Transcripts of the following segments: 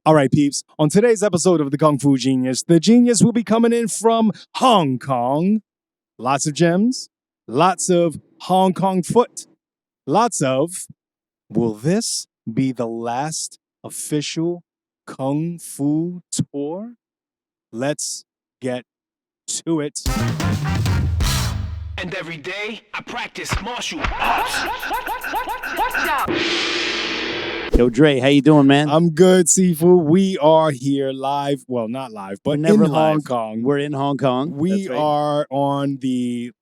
All right, peeps. On today's episode of the Kung Fu Genius, the genius will be coming in from Hong Kong. Lots of gems, lots of Hong Kong foot, lots of, will this be the last official Kung Fu tour? Let's get to it. And every day, I practice martial arts. Watch out! Yo, Dre, how you doing, man? I'm good, Sifu. We are here live. Well, not live, but in Hong Kong. We're in Hong Kong. We are on the,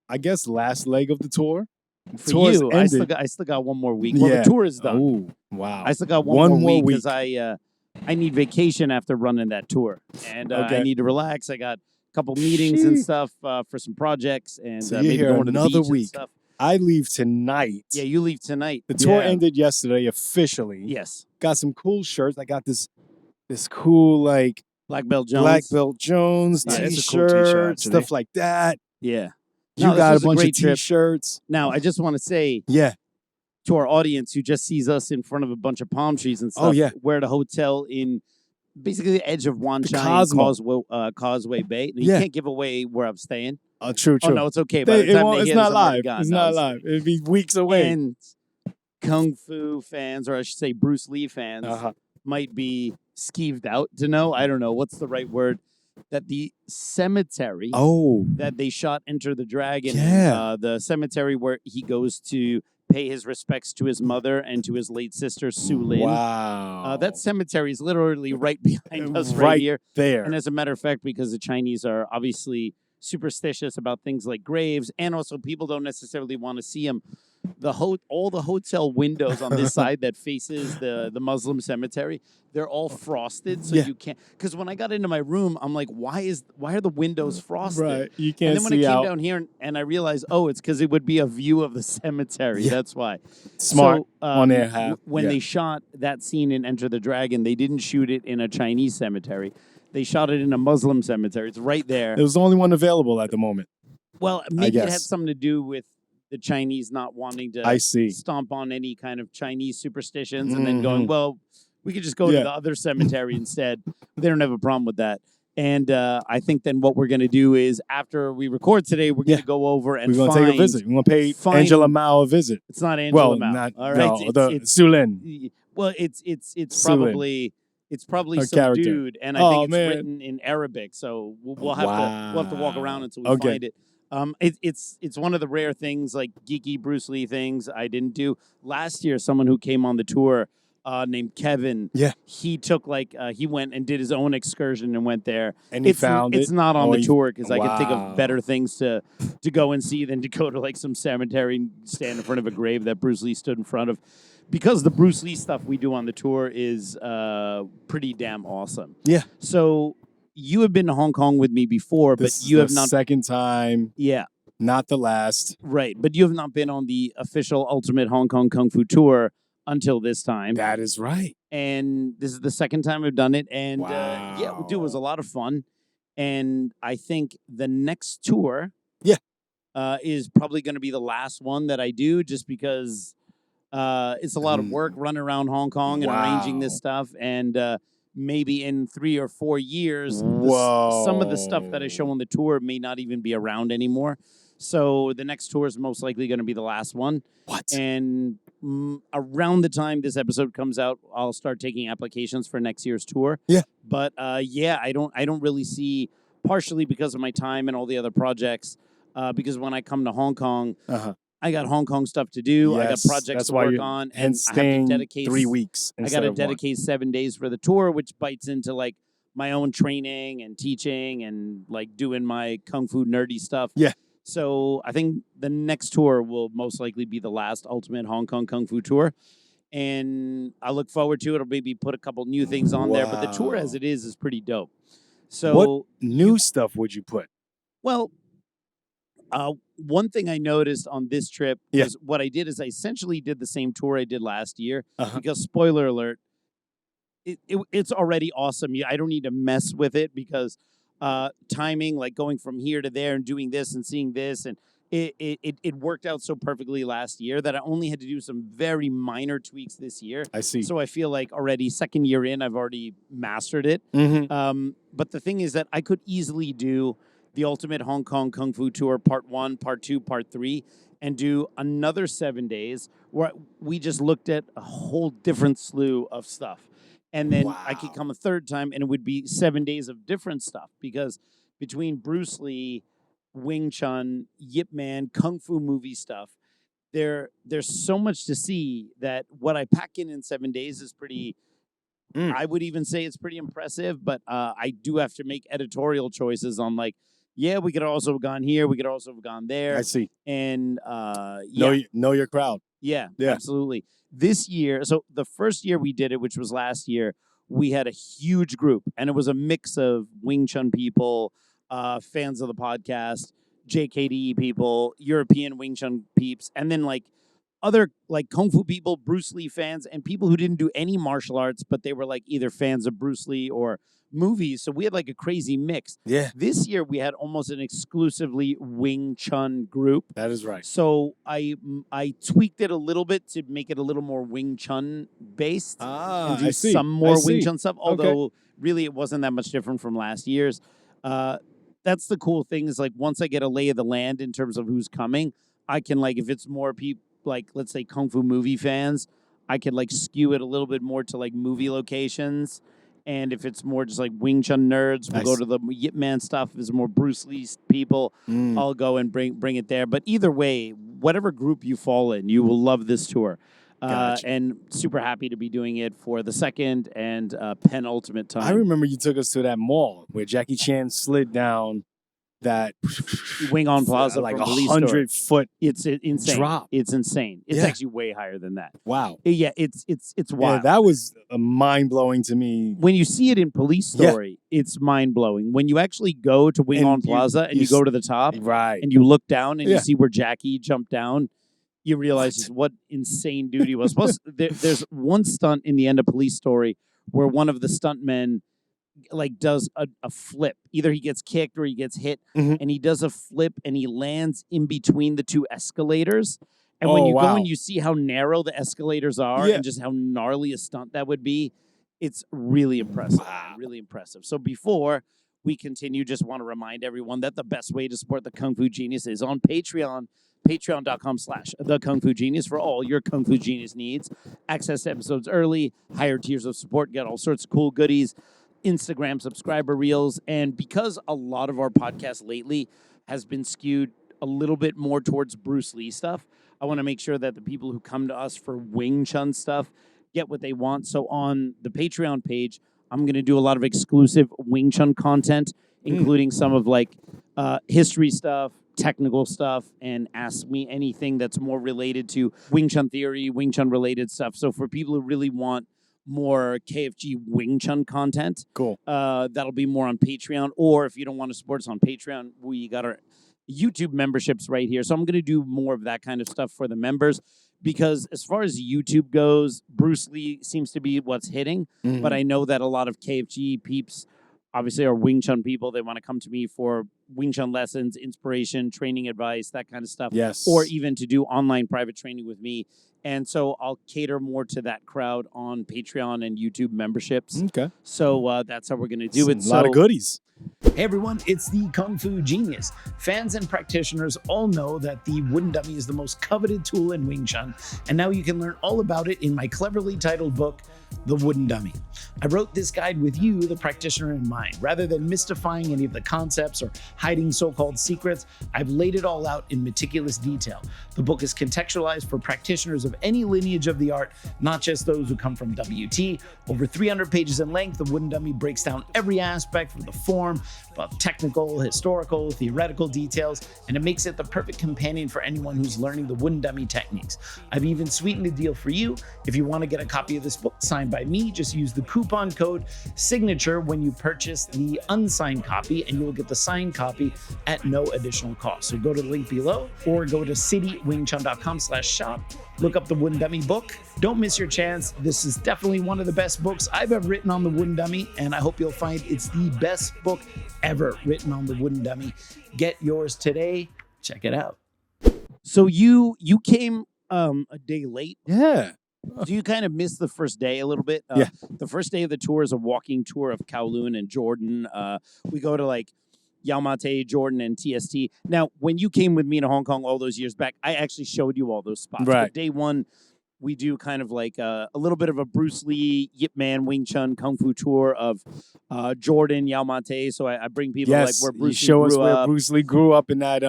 I guess, last leg of the tour. For you, I still got one more week. Well, the tour is done. Oh, wow. I still got one more week because I need vacation after running that tour. And I need to relax. I got a couple meetings and stuff for some projects. And so maybe going to another the beach week. and stuff. I leave tonight. Yeah, you leave tonight. The tour ended yesterday officially. Yes. Got some cool shirts. I got this cool, like, Black Belt Jones t-shirt, stuff like that. Yeah. You got a bunch of t-shirts. Now, I just want to say to our audience who just sees us in front of a bunch of palm trees and stuff, we're at a hotel in basically the edge of Wan Chai Causeway Bay. And you can't give away where I'm staying. True. Oh, no, it's okay. By the time it's not live. It's not live. It'd be weeks away. And Kung Fu fans, or I should say Bruce Lee fans, might be skeeved out to know, I don't know, what's the right word, that the cemetery that they shot Enter the Dragon, the cemetery where he goes to pay his respects to his mother and to his late sister, Su Lin. Wow. That cemetery is literally right behind us right here. There. And as a matter of fact, because the Chinese are obviously superstitious about things like graves, and also people don't necessarily want to see them. All the hotel windows on this side that faces the Muslim cemetery, they're all frosted, so you can't. Because when I got into my room, I'm like, why are the windows frosted? Right, you can't. And then when I came down here and I realized, it's because it would be a view of the cemetery. That's why. Smart on their half. When they shot that scene in Enter the Dragon, they didn't shoot it in a Chinese cemetery. They shot it in a Muslim cemetery. It's right there. It was the only one available at the moment. Well, maybe it had something to do with the Chinese not wanting to stomp on any kind of Chinese superstitions and then going, well, we could just go to the other cemetery instead. They don't have a problem with that. And I think then what we're going to do is after we record today, we're going to go over and we're going to take a visit. We're going to pay Angela Mao a visit. It's not Angela Mao. All right. It's Su Lin. Well, it's probably... It's probably some character. Dude, and I think it's written in Arabic, so we'll have to walk around until we find it. It's one of the rare things, like geeky Bruce Lee things I didn't do. Last year, someone who came on the tour named Kevin, he took he went and did his own excursion and went there. And he found It's not on the tour because I can think of better things to go and see than to go to some cemetery and stand in front of a grave that Bruce Lee stood in front of. Because the Bruce Lee stuff we do on the tour is pretty damn awesome. Yeah. So you have been to Hong Kong with me before, but you have not. Second time. Yeah. Not the last. Right. But you have not been on the official Ultimate Hong Kong Kung Fu Tour until this time. That is right. And this is the second time we've done it. And it was a lot of fun. And I think the next tour is probably going to be the last one that I do just because... it's a lot of work running around Hong Kong and arranging this stuff. And maybe in 3 or 4 years, some of the stuff that I show on the tour may not even be around anymore. So the next tour is most likely going to be the last one. What? And around the time this episode comes out, I'll start taking applications for next year's tour. Yeah. But I don't really see, partially because of my time and all the other projects, because when I come to Hong Kong, I got Hong Kong stuff to do. I got projects to work on. And staying 3 weeks. I got to dedicate 7 days for the tour, which bites into my own training and teaching and doing my Kung Fu nerdy stuff. Yeah. So I think the next tour will most likely be the last Ultimate Hong Kong Kung Fu Tour. And I look forward to it. I'll maybe put a couple new things on there. But the tour as it is pretty dope. So what new stuff would you put? Well... one thing I noticed on this trip is what I did is I essentially did the same tour I did last year because, spoiler alert, it's already awesome. I don't need to mess with it because timing, going from here to there and doing this and seeing this and it worked out so perfectly last year that I only had to do some very minor tweaks this year. I see. So I feel like already second year in, I've already mastered it. But the thing is that I could easily do the Ultimate Hong Kong Kung Fu Tour Part 1, Part 2, Part 3, and do another 7 days where we just looked at a whole different slew of stuff. And then I could come a third time, and it would be 7 days of different stuff because between Bruce Lee, Wing Chun, Yip Man, Kung Fu movie stuff, there's so much to see that what I pack in 7 days is pretty, I would even say it's pretty impressive, but I do have to make editorial choices on like, yeah, we could also have gone here, we could also have gone there. I see. And know your crowd. Yeah, absolutely. This year, so the first year we did it, which was last year, we had a huge group, and it was a mix of Wing Chun people, fans of the podcast, JKD people, European Wing Chun peeps, and then like other like Kung Fu people, Bruce Lee fans, and people who didn't do any martial arts, but they were like either fans of Bruce Lee or movies. So we had like a crazy mix. Yeah. This year we had almost an exclusively Wing Chun group. That is right. So I tweaked it a little bit to make it a little more Wing Chun based. And do some more Wing Chun stuff. Although really it wasn't that much different from last year's. That's the cool thing is like once I get a lay of the land in terms of who's coming, I can like if it's more people like let's say Kung Fu movie fans, I could like skew it a little bit more to like movie locations. And if it's more just like Wing Chun nerds, we'll go to the Yip Man stuff. If it's more Bruce Lee people, I'll go and bring it there. But either way, whatever group you fall in, you will love this tour. Gotcha. And super happy to be doing it for the second and penultimate time. I remember you took us to that mall where Jackie Chan slid down that Wing On Plaza, like from 100-foot. It's insane. Drop. It's insane. It's actually way higher than that. Wow. Yeah, it's wild. Yeah, that was mind blowing to me. When you see it in Police Story, it's mind blowing. When you actually go to Wing On Plaza and you go to the top, right, and you look down and you see where Jackie jumped down, you realize just what insane dude he was. Plus, there's one stunt in the end of Police Story where one of the stuntmen like does a flip. Either he gets kicked or he gets hit, and he does a flip and he lands in between the two escalators. And when you go and you see how narrow the escalators are and just how gnarly a stunt that would be, it's really impressive. Really impressive. So before we continue, just want to remind everyone that the best way to support the Kung Fu Genius is on Patreon. Patreon.com/The Kung Fu Genius for all your Kung Fu Genius needs. Access to episodes early, higher tiers of support, get all sorts of cool goodies. Instagram subscriber reels. And because a lot of our podcast lately has been skewed a little bit more towards Bruce Lee stuff, I want to make sure that the people who come to us for Wing Chun stuff get what they want. So on the Patreon page, I'm going to do a lot of exclusive Wing Chun content, including some of like history stuff, technical stuff, and ask me anything that's more related to Wing Chun theory, Wing Chun related stuff. So for people who really want more KFG Wing Chun content. Cool. That'll be more on Patreon. Or if you don't want to support us on Patreon, we got our YouTube memberships right here. So I'm going to do more of that kind of stuff for the members because as far as YouTube goes, Bruce Lee seems to be what's hitting. But I know that a lot of KFG peeps obviously are Wing Chun people. They want to come to me for Wing Chun lessons, inspiration, training advice, that kind of stuff. Yes. Or even to do online private training with me. And so I'll cater more to that crowd on Patreon and YouTube memberships. Okay. So that's how we're going to do it. A lot of goodies. Hey everyone, it's the Kung Fu Genius. Fans and practitioners all know that the wooden dummy is the most coveted tool in Wing Chun, and now you can learn all about it in my cleverly titled book, The Wooden Dummy. I wrote this guide with you, the practitioner, in mind. Rather than mystifying any of the concepts or hiding so-called secrets, I've laid it all out in meticulous detail. The book is contextualized for practitioners of any lineage of the art, not just those who come from WT. Over 300 pages in length, The Wooden Dummy breaks down every aspect from the form, both technical, historical, theoretical details, and it makes it the perfect companion for anyone who's learning the wooden dummy techniques. I've even sweetened the deal for you. If you want to get a copy of this book signed by me, just use the coupon code SIGNATURE when you purchase the unsigned copy, and you will get the signed copy at no additional cost. So go to the link below or go to citywingchun.com/shop. Look up the Wooden Dummy book. Don't miss your chance. This is definitely one of the best books I've ever written on the Wooden Dummy, and I hope you'll find it's the best book ever written on the Wooden Dummy. Get yours today. Check it out. So you came a day late. Yeah. So you kind of missed the first day a little bit. Yeah. The first day of the tour is a walking tour of Kowloon and Jordan. We go to like U.S.A, Jordan, and TST. Now, when you came with me to Hong Kong all those years back, I actually showed you all those spots. Right. But day one, we do kind of like a little bit of a Bruce Lee, Yip Man, Wing Chun, Kung Fu tour of Jordan, Yau-Ma-Tei. So I bring people like where Bruce Lee show us grew where up. Bruce Lee grew up in that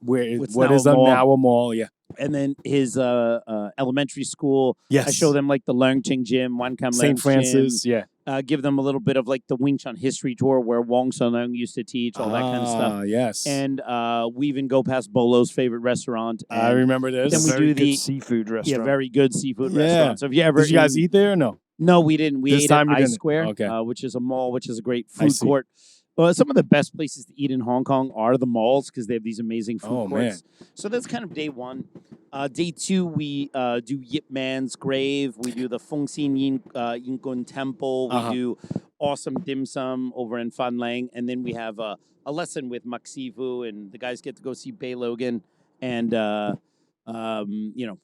where What's what now is a mall. now a mall. Yeah. And then his elementary school. Yes. I show them like the Learning Gym, Wan Kam St. Francis. Gym. Yeah. Give them a little bit of like the Wing Chun history tour where Wong Sun Leung used to teach, all that kind of stuff. Yes. And we even go past Bolo's favorite restaurant. I remember this. Then we very do good the seafood restaurant. Yeah, very good seafood Yeah. restaurant. So if you ever Did you guys eat there or no? No, we didn't. We This ate time at you I didn't. Square, Okay. which is a mall, which is a great I food see. court. Some of the best places to eat in Hong Kong are the malls because they have these amazing food courts. So that's kind of day one. Day two, we do Yip Man's grave. We do the Feng Xin Yin Gun Temple. We do awesome dim sum over in Fan Lang. And then we have a lesson with Mak Sifu, and the guys get to go see Bay Logan and,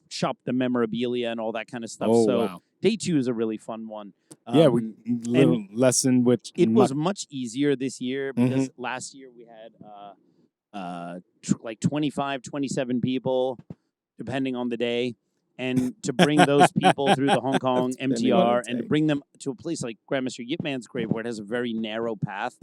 shop the memorabilia and all that kind of stuff. Oh, so wow. day two is a really fun one. We little lesson with It was much easier this year because last year we had like 25, 27 people, depending on the day. And to bring those people through the Hong Kong MTR and to bring them to a place like Grandmaster Yip Man's grave where it has a very narrow path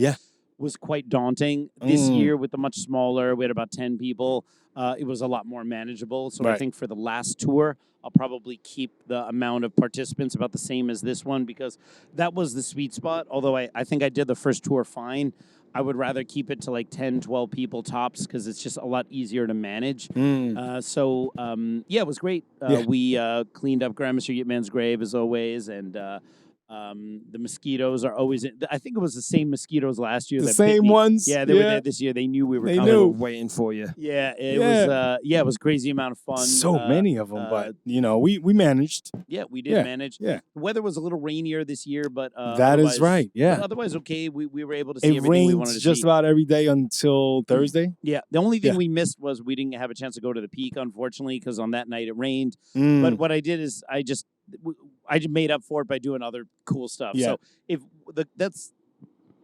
was quite daunting. This year with the much smaller, we had about 10 people. It was a lot more manageable. So I think for the last tour, I'll probably keep the amount of participants about the same as this one because that was the sweet spot. Although I think I did the first tour fine. I would rather keep it to like 10, 12 people tops because it's just a lot easier to manage. It was great. We cleaned up Grandmaster Yip Man's grave as always, and the mosquitoes are always I think it was the same mosquitoes last year. The that bit same me. ones? Yeah, they were there this year. They knew we were They coming. knew. Waiting for you. Yeah, it was a crazy amount of fun. So many of them, but we managed. Yeah, we did manage. Yeah. The weather was a little rainier this year, but that is right. Yeah. but otherwise, okay. We were able to see It everything we rained wanted to just see. about every day until Thursday. Yeah, the only thing Yeah. we missed was we didn't have a chance to go to the peak, unfortunately, because on that night it rained. Mm. But what I did is I just made up for it by doing other cool stuff. Yeah. So that's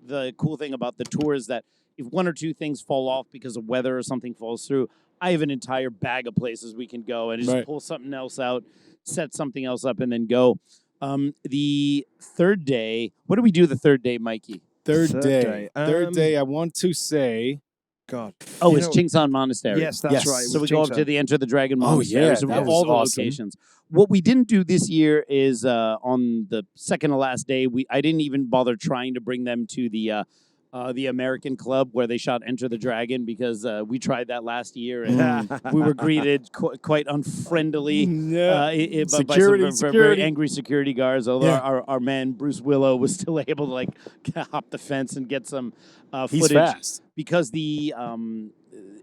the cool thing about the tour is that if one or two things fall off because of weather or something falls through, I have an entire bag of places we can go and just pull something else out, set something else up, and then go. The third day, what do we do the third day, Mikey? Third day. Third day, I want to say. God. Oh, it's Chingsan Monastery. Yes, that's right. So we go up to the Enter the Dragon Oh, Monastery. yeah, So we that have was all the awesome. locations. What we didn't do this year is on the second to last day, I didn't even bother trying to bring them to the American Club where they shot Enter the Dragon because we tried that last year and we were greeted quite unfriendily by some very angry security guards. Although our man Bruce Willow was still able to like hop the fence and get some footage. He's fast. Because the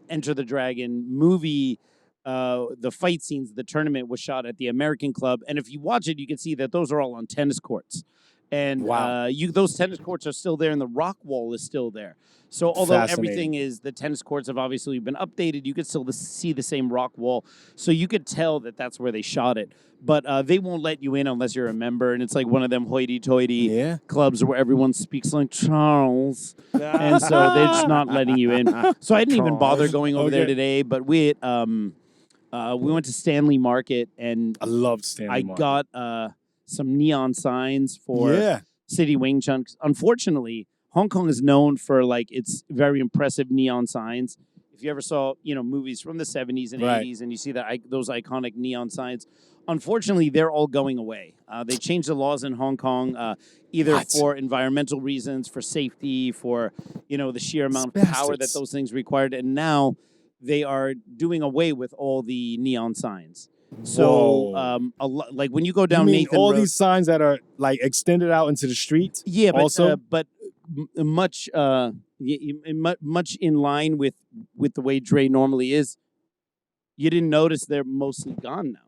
Enter the Dragon movie, the fight scenes, the tournament was shot at the American Club, and if you watch it, you can see that those are all on tennis courts. And those tennis courts are still there, and the rock wall is still there. So although everything is, the tennis courts have obviously been updated, you could still see the same rock wall. So you could tell that that's where they shot it. But they won't let you in unless you're a member, and it's like one of them hoity-toity clubs where everyone speaks like Charles, and so they're just not letting you in. So I didn't even bother going over there today, but we went to Stanley Market, and I loved Stanley Market. I got some neon signs for City Wing Chun. Unfortunately, Hong Kong is known for like its very impressive neon signs. If you ever saw, movies from the 70s and 80s and you see those iconic neon signs, unfortunately, they're all going away. They changed the laws in Hong Kong either for environmental reasons, for safety, for, the sheer amount of power that those things required. And now they are doing away with all the neon signs. So, like when you go down Nathan all Road, these signs that are like extended out into the street. Yeah, but also, much in line with the way Dre normally is. You didn't notice they're mostly gone now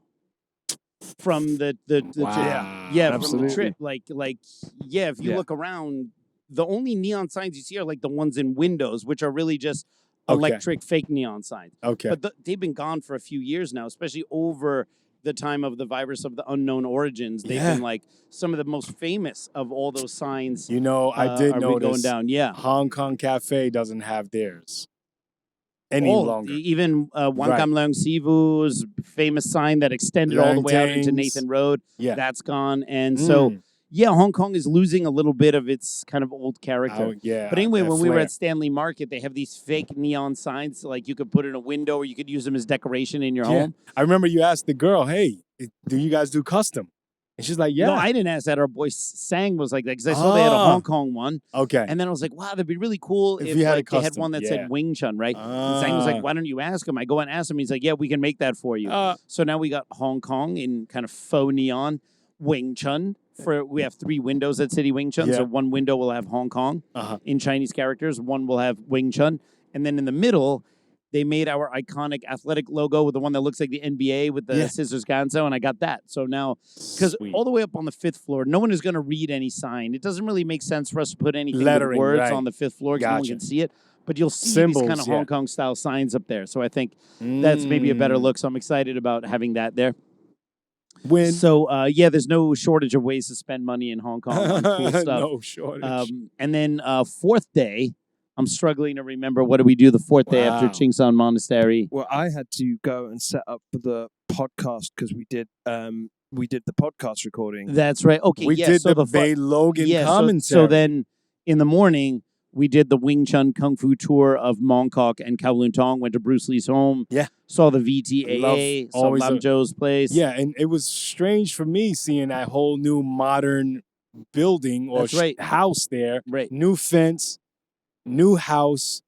from the trip. From the trip. If you look around, the only neon signs you see are like the ones in windows, which are really just electric fake neon signs. Okay. But they've been gone for a few years now, especially over the time of the virus of the unknown origins. They've been like some of the most famous of all those signs. You know, I did are notice going down. Yeah. Hong Kong Cafe doesn't have theirs any longer. Even Wan Kam Leong Sivu's famous sign that extended all the way out into Nathan Road, that's gone. And so, Hong Kong is losing a little bit of its kind of old character. But anyway, when we were at Stanley Market, they have these fake neon signs, like you could put in a window or you could use them as decoration in your home. I remember you asked the girl, hey, do you guys do custom? And she's like, yeah. No, I didn't ask that. Our boy Sang was like that because I saw they had a Hong Kong one. Okay. And then I was like, wow, that'd be really cool if you had like, they had one that said Wing Chun, right? And Sang was like, why don't you ask him? I go and ask him. He's like, yeah, we can make that for you. So now we got Hong Kong in kind of faux neon, Wing Chun. We have 3 windows at City Wing Chun. So one window will have Hong Kong in Chinese characters. One will have Wing Chun. And then in the middle, they made our iconic athletic logo with the one that looks like the NBA with the scissors ganzo, and I got that. So now, because all the way up on the 5th floor, no one is going to read any sign. It doesn't really make sense for us to put anything with words on the 5th floor because no one can see it. But you'll see these kind of Hong Kong style signs up there. So I think that's maybe a better look. So I'm excited about having that there. There's no shortage of ways to spend money in Hong Kong on cool stuff. No shortage. And then 4th day, I'm struggling to remember what do we do the 4th day after Chingsan Monastery. Well, I had to go and set up for the podcast because we did the podcast recording. That's right. Okay, we did the Bay Logan commentary. So then in the morning, we did the Wing Chun Kung Fu tour of Mongkok and Kowloon Tong, went to Bruce Lee's home. Yeah. Saw the VTAA, saw Lam Joe's place. Yeah, and it was strange for me seeing that whole new modern building or house there. Right. New fence. New house.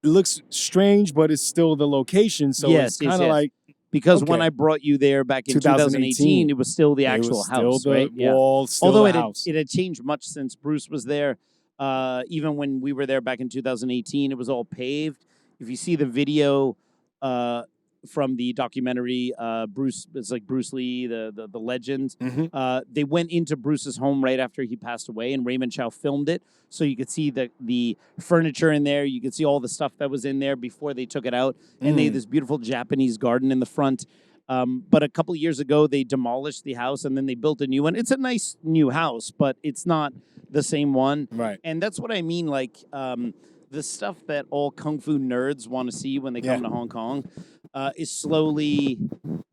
It looks strange, but it's still the location. So it's kind of like because when I brought you there back in 2018, it was still the actual house, still right? The wall, still although the house. It had changed much since Bruce was there. Even when we were there back in 2018, it was all paved. If you see the video from the documentary, it's like Bruce Lee, the legend. They went into Bruce's home right after he passed away, and Raymond Chow filmed it. So you could see the furniture in there. You could see all the stuff that was in there before they took it out. And they had this beautiful Japanese garden in the front. But a couple of years ago, they demolished the house, and then they built a new one. It's a nice new house, but it's not the same one. Right. And that's what I mean, like the stuff that all Kung Fu nerds want to see when they come to Hong Kong is slowly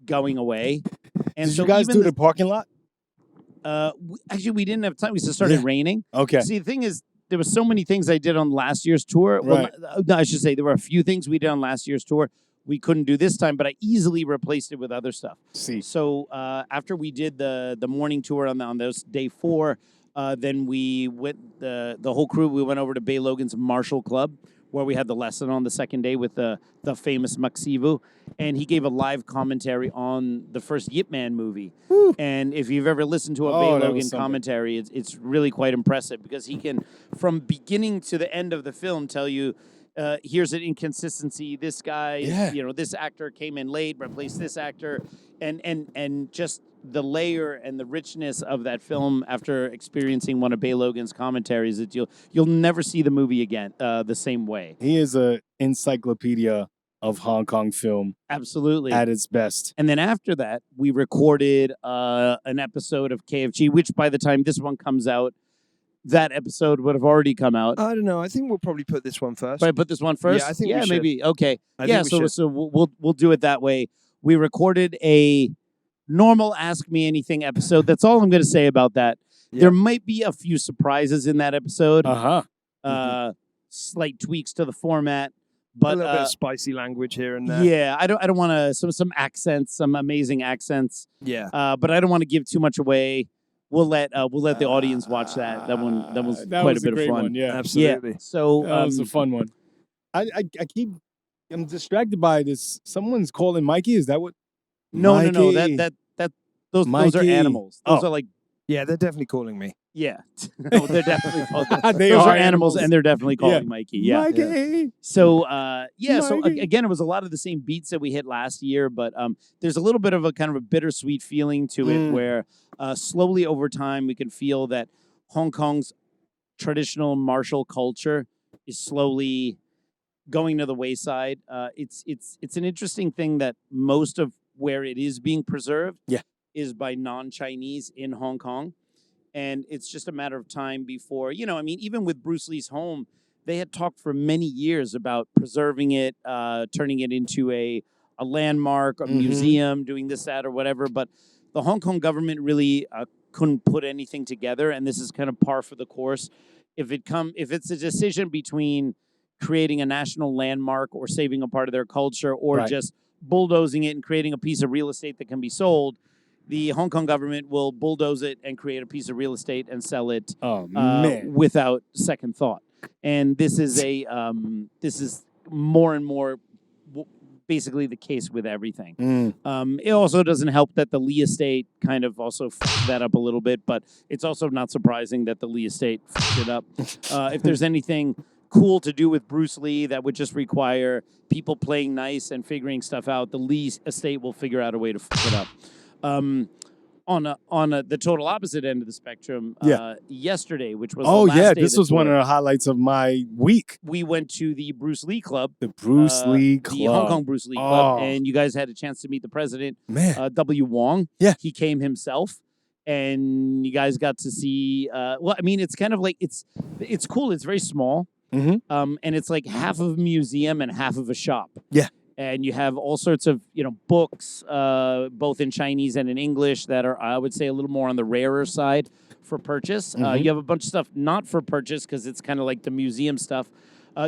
going away. And did you guys do the parking lot? Actually, we didn't have time. It started raining. Okay. See, the thing is, there were so many things I did on last year's tour. Right. Well, no, I should say there were a few things we did on last year's tour we couldn't do this time, but I easily replaced it with other stuff. See. So after we did the morning tour on those day 4, then we went the whole crew. We went over to Bay Logan's Martial Club, where we had the lesson on the second day with the famous Maksivu, and he gave a live commentary on the first Yip Man movie. Woo. And if you've ever listened to a Bay Logan commentary, it's really quite impressive because he can, from beginning to the end of the film, tell you, here's an inconsistency. This guy, this actor came in late, replaced this actor, and just the layer and the richness of that film after experiencing one of Bay Logan's commentaries, that you'll never see the movie again the same way. He is an encyclopedia of Hong Kong film. Absolutely. At its best. And then after that, we recorded an episode of KFG, which by the time this one comes out, that episode would have already come out. I don't know. I think we'll probably put this one first. Probably put this one first? Yeah, I think we should. Maybe. Okay. So we'll do it that way. We recorded a normal Ask Me Anything episode. That's all I'm going to say about that. Yeah. There might be a few surprises in that episode. Slight tweaks to the format. But a little bit of spicy language here and there. Yeah, I don't want to some accents, some amazing accents. Yeah. But I don't want to give too mumuch away. We'll let the audience watch that. That was quite a bit of fun. One, yeah, absolutely. Yeah. So that was a fun one. I'm distracted by this. Someone's calling Mikey. Is that what? No. Those are animals. Those are like. Yeah, they're definitely calling me. Yeah, no, they're definitely calling. Those are animals, and they're definitely calling Mikey. Yeah. Mikey. Yeah. So So again, it was a lot of the same beats that we hit last year, but there's a little bit of a kind of a bittersweet feeling to it, where slowly over time we can feel that Hong Kong's traditional martial culture is slowly going to the wayside. It's an interesting thing that most of where it is being preserved is by non-Chinese in Hong Kong. And it's just a matter of time before, even with Bruce Lee's home, they had talked for many years about preserving it, turning it into a landmark, a museum, doing this, that, or whatever. But the Hong Kong government really couldn't put anything together. And this is kind of par for the course. If it's a decision between creating a national landmark or saving a part of their culture or just bulldozing it and creating a piece of real estate that can be sold, the Hong Kong government will bulldoze it and create a piece of real estate and sell it without second thought. And this is more and more basically the case with everything. It also doesn't help that the Lee estate kind of also fucked that up a little bit, but it's also not surprising that the Lee estate fucked it up. If there's anything cool to do with Bruce Lee that would just require people playing nice and figuring stuff out, the Lee estate will figure out a way to fuck it up. On the total opposite end of the spectrum, yesterday, which was the last day this was one of the highlights of my week. We went to the Bruce Lee Club. The Bruce Lee Club. The Hong Kong Bruce Lee Club. And you guys had a chance to meet the president, W. Wong. Yeah. He came himself. And you guys got to see, it's kind of like, it's cool. It's very small. And it's like half of a museum and half of a shop. Yeah. And you have all sorts of, books, both in Chinese and in English that are, I would say, a little more on the rarer side for purchase. You have a bunch of stuff not for purchase because it's kind of like the museum stuff.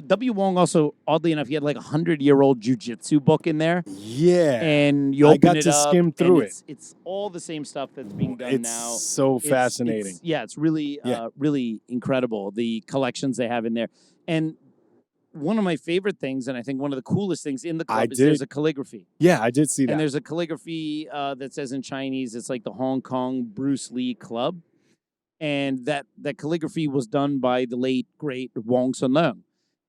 W. Wong also, oddly enough, he had like 100-year-old jiu-jitsu book in there. Yeah. And you open it up. I got to skim through it. It's all the same stuff that's being done now. It's so fascinating. It's really, really incredible, the collections they have in there. And one of my favorite things, and I think one of the coolest things in the club is there's a calligraphy. Yeah, I did see that. And there's a calligraphy that says in Chinese, it's like the Hong Kong Bruce Lee Club. And that calligraphy was done by the late, great Wong Sun-leung.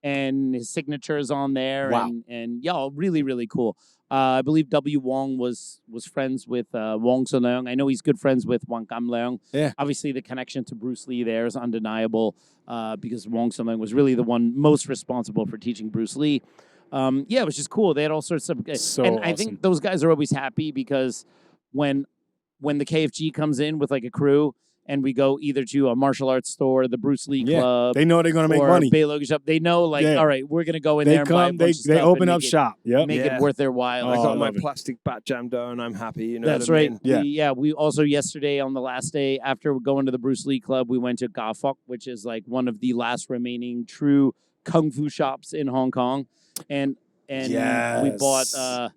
And his signature is on there. Wow. And really, really cool. I believe W. Wong was friends with Wong Sun-leung. I know he's good friends with Wang Kam-leung. Yeah. Obviously, the connection to Bruce Lee there is undeniable because Wong Sun-leung was really the one most responsible for teaching Bruce Lee. It was just cool. They had all sorts of... awesome. I think those guys are always happy because when the KFG comes in with like a crew, and we go either to a martial arts store, the Bruce Lee Club. They know they're going to make money. Bay Logan shop. They know, all right, we're going to go in there and buy a bunch of stuff. They open up shop. Yep. Make it worth their while. I got my plastic bat jammed on and I'm happy. That's what I right. mean? We also yesterday on the last day after going to the Bruce Lee Club, we went to Ga Fok, which is like one of the last remaining true kung fu shops in Hong Kong. And we bought...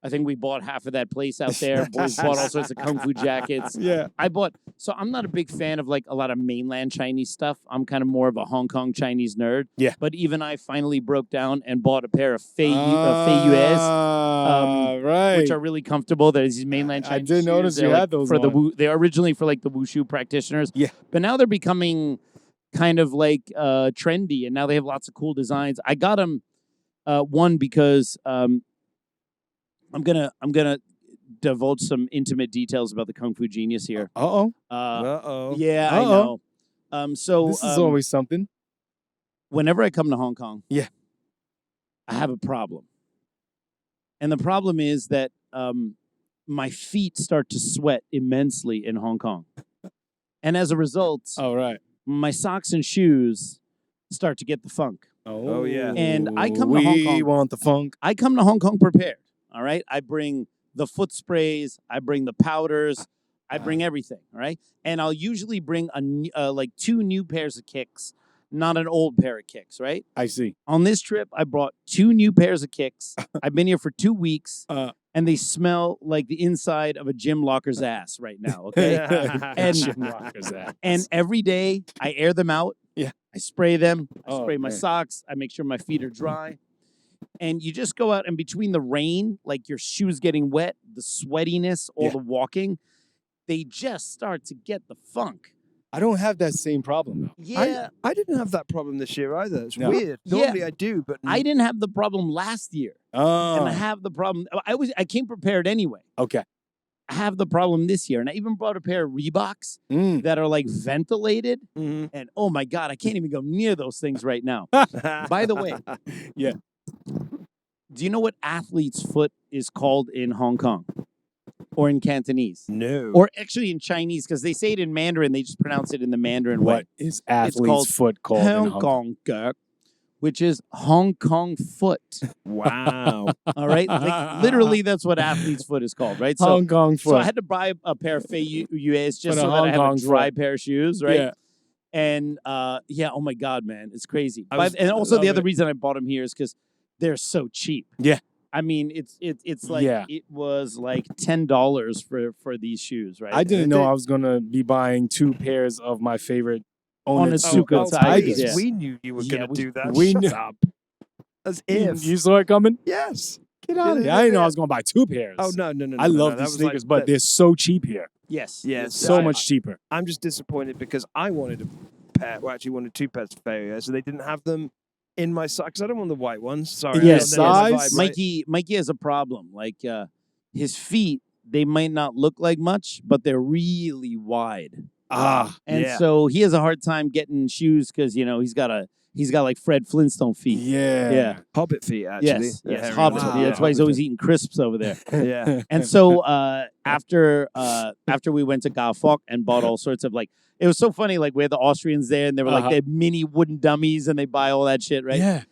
I think we bought half of that place out there. We bought all sorts of kung fu jackets. Yeah. So I'm not a big fan of like a lot of mainland Chinese stuff. I'm kind of more of a Hong Kong Chinese nerd. Yeah. But even I finally broke down and bought a pair of Fei Yues, which are really comfortable. There's these mainland Chinese I did notice you had those they're originally for like the wushu practitioners. Yeah. But now they're becoming kind of like trendy, and now they have lots of cool designs. I got them one because I'm gonna divulge some intimate details about the Kung Fu Genius here. Uh-oh. Yeah, I know. So this is always something. Whenever I come to Hong Kong, I have a problem. And the problem is that my feet start to sweat immensely in Hong Kong. And as a result, my socks and shoes start to get the funk. Oh yeah. And I come to Hong Kong. We want the funk. I come to Hong Kong prepared. All right. I bring the foot sprays. I bring the powders. I bring everything. All right. And I'll usually bring like 2 new pairs of kicks, not an old pair of kicks. Right. I see. On this trip, I brought 2 new pairs of kicks. I've been here for 2 weeks, and they smell like the inside of a gym locker's ass right now. Okay. Gym locker's ass. And every day I air them out. Yeah. I spray them. I spray my socks. I make sure my feet are dry. And you just go out, and between the rain, like your shoes getting wet, the sweatiness, all the walking, they just start to get the funk. I don't have that same problem, though. Yeah. I didn't have that problem this year either. It's weird. Normally I do, but... I didn't have the problem last year. Oh. And I have the problem... I came prepared anyway. Okay. I have the problem this year. And I even brought a pair of Reeboks that are like ventilated. Mm-hmm. And oh my God, I can't even go near those things right now. By the way, Do you know what athlete's foot is called in Hong Kong or in Cantonese? No. Or actually in Chinese, because they say it in Mandarin. They just pronounce it in the Mandarin way. What is athlete's foot called in Hong Hong Kong? Kong gek, which is Hong Kong foot. Wow. All right? Like, literally, that's what athlete's foot is called, right? Hong Kong foot. So I had to buy a pair of Fei U.S. just For the so that I have Hong a Kong dry foot. pair of shoes, right? Yeah. And oh my God, man, it's crazy. I And also the love other it. reason I bought them here is because they're so cheap. Yeah. I mean, it's like it was like $10 for these shoes, right? I didn't know I was gonna be buying 2 pairs of my favorite Onitsuka Onitsuka Tigers. Tigers. We knew you were Yeah, going to we- do that. we Shut knew- up. As You if. saw it coming? Yes. Get out of here! I didn't know I was gonna buy 2 pairs. Oh, no. I love that these was like- sneakers, but they're so cheap here. Yes. Yeah, So I- much cheaper. I'm just disappointed because I wanted a pair. Well, actually, wanted 2 pairs of failure, so they didn't have them in my size. Because I don't want the white ones. Sorry. In your I don't know my size? vibe, right? Mikey has a problem. Like his feet, they might not look like much, but they're really wide. And Yeah. so he has a hard time getting shoes because he's got like Fred Flintstone feet. Yeah. Hobbit feet, actually. Yes, The yes, hairy Hobbit. ones. Yeah, that's why he's always eating crisps over there. Yeah. And so after we went to Gaofok and bought all sorts of like, it was so funny. Like we had the Austrians there, and they were like they had mini wooden dummies, and they buy all that shit, right? Yeah.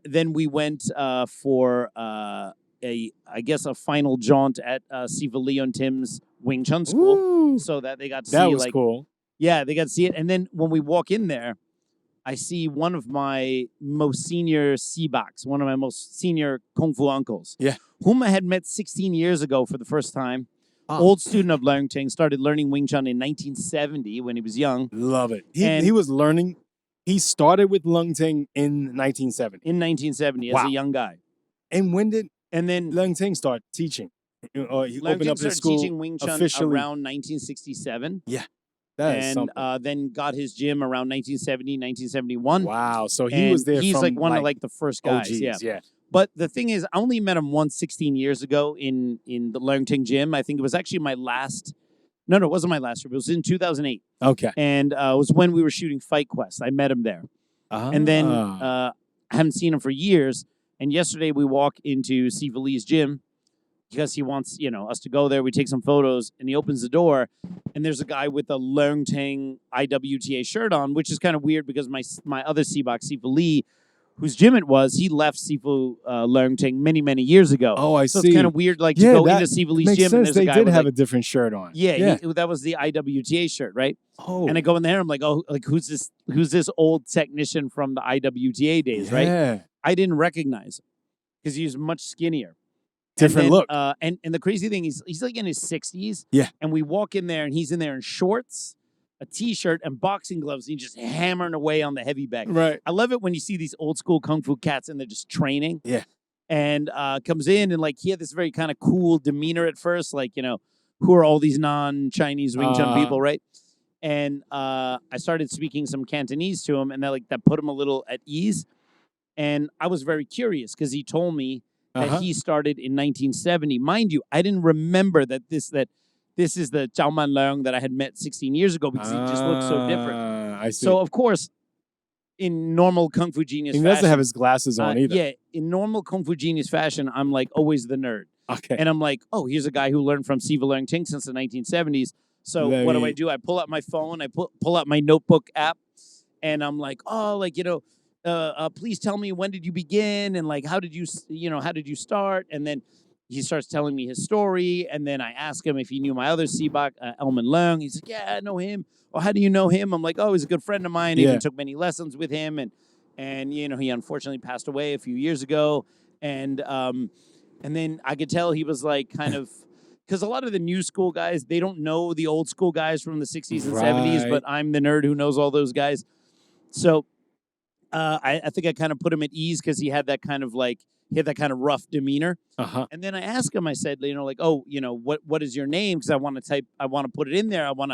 Then we went for I guess a final jaunt at Siva Leon Tim's Wing Chun school, Ooh, so that they got to that see was cool. yeah, they got to see it. And then when we walk in there, I see one of my most senior Sibaks, one of my most senior Kung Fu uncles. Yeah. Whom I had met 16 years ago for the first time. Ah. Old student of Lantau, started learning Wing Chun in 1970 when he was young. Love it. And- He was learning. He started with Lung Ting in 1970. In 1970 as Wow. a young guy. And when did And then Lung Ting start teaching? Or he Lantau opened up started his school teaching Wing Chun officially. around 1967. That is And something. then got his gym around 1970, 1971. Wow. So he And was there he's from like one of like the first guys. OGs. Yeah. But the thing is, I only met him once 16 years ago in the Lantau gym. I think it was actually my last. No, it wasn't my last trip. It was in 2008. Okay. And it was when we were shooting Fight Quest. I met him there. And then I haven't seen him for years. And yesterday we walk into Siva Lee's gym because he wants, us to go there. We take some photos, and he opens the door, and there's a guy with a Lantau IWTA shirt on, which is kind of weird because my other Seabok, Siva Lee, whose gym it was, he left Sifu Lantau many, many years ago. Oh, I so see. it's kind of weird, like Yeah, to go that into Siva Lee's makes gym, and sense. there's a They guy did with have like, a different shirt on. yeah. That was the IWTA shirt, right? Oh. And I go in there, I'm like, oh, like who's this old technician from the IWTA days, right? Yeah. I didn't recognize him because he was much skinnier. Different and look. And the crazy thing is, he's like in his 60s. Yeah. And we walk in there, and he's in there in shorts, a T-shirt, and boxing gloves. And he's just hammering away on the heavy bag. Right. I love it when you see these old school kung fu cats, and they're just training. Yeah. And comes in, and like he had this very kind of cool demeanor at first, like who are all these non-Chinese Wing Chun people, right? And I started speaking some Cantonese to him, and that put him a little at ease. And I was very curious because he told me that he started in 1970. Mind you, I didn't remember that this is the Zhao Man Leung that I had met 16 years ago because he just looked so different. I see. So, of course, in normal Kung Fu Genius he fashion, doesn't have his glasses on either. yeah, in normal Kung Fu Genius fashion, I'm like always the nerd. Okay. And I'm like, oh, here's a guy who learned from Siva Leung Ting since the 1970s. So Very- what do? I pull out my phone, I pull out my notebook app, and I'm like, oh, like, please tell me, when did you begin? And like, how did you start? And then he starts telling me his story. And then I ask him if he knew my other Seabok, Elman Leung. He's like, yeah, I know him. Well, how do you know him? I'm like, oh, he's a good friend of mine. Yeah. Even took many lessons with him. And he unfortunately passed away a few years ago. And then I could tell he was like kind of, because a lot of the new school guys, they don't know the old school guys from the 60s and 70s, Right. but I'm the nerd who knows all those guys. So I think I kind of put him at ease because he had that kind of rough demeanor. Uh-huh. And then I asked him, I said, what is your name? Because I want to put it in there. I want